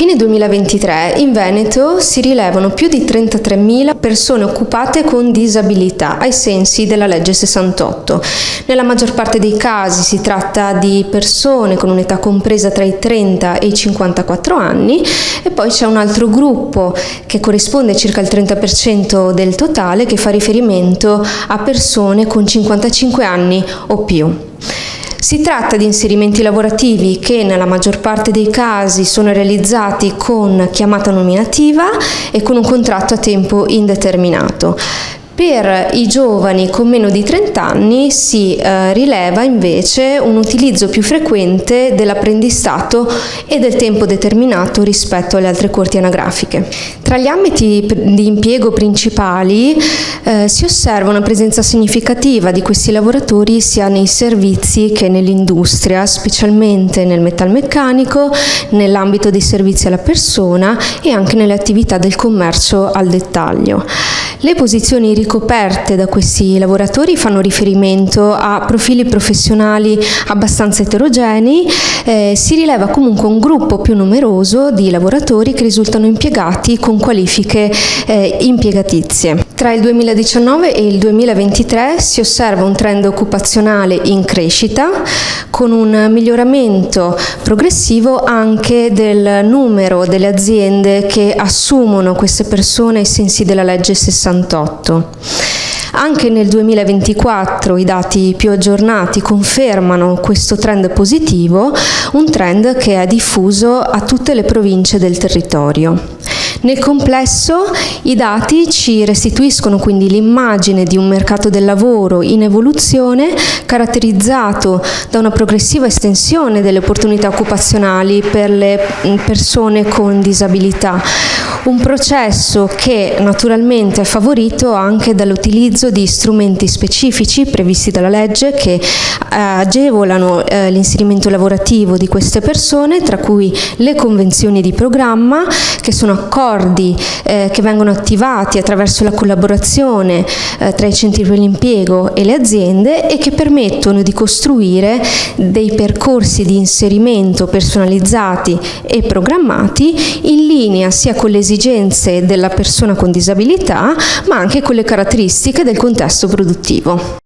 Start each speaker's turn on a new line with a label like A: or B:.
A: fine 2023 in Veneto si rilevano più di 33.000 persone occupate con disabilità ai sensi della legge 68. Nella maggior parte dei casi si tratta di persone con un'età compresa tra i 30 e i 54 anni e poi c'è un altro gruppo che corrisponde a circa il 30% del totale che fa riferimento a persone con 55 anni o più. Si tratta di inserimenti lavorativi che nella maggior parte dei casi sono realizzati con chiamata nominativa e con un contratto a tempo indeterminato. Per i giovani con meno di 30 anni si rileva invece un utilizzo più frequente dell'apprendistato e del tempo determinato rispetto alle altre corti anagrafiche. Tra gli ambiti di impiego principali si osserva una presenza significativa di questi lavoratori sia nei servizi che nell'industria, specialmente nel metalmeccanico, nell'ambito dei servizi alla persona e anche nelle attività del commercio al dettaglio. Le posizioni ricoperte da questi lavoratori fanno riferimento a profili professionali abbastanza eterogenei, si rileva comunque un gruppo più numeroso di lavoratori che risultano impiegati con qualifiche impiegatizie. Tra il 2019 e il 2023 si osserva un trend occupazionale in crescita, con un miglioramento progressivo anche del numero delle aziende che assumono queste persone ai sensi della legge 68. Anche nel 2024 i dati più aggiornati confermano questo trend positivo, un trend che è diffuso a tutte le province del territorio. Nel complesso i dati ci restituiscono quindi l'immagine di un mercato del lavoro in evoluzione caratterizzato da una progressiva estensione delle opportunità occupazionali per le persone con disabilità, un processo che naturalmente è favorito anche dall'utilizzo di strumenti specifici previsti dalla legge che agevolano l'inserimento lavorativo di queste persone, tra cui le convenzioni di programma, che sono accordi che vengono attivati attraverso la collaborazione tra i centri per l'impiego e le aziende e che permettono di costruire dei percorsi di inserimento personalizzati e programmati in linea sia con le esigenze della persona con disabilità ma anche con le caratteristiche del contesto produttivo.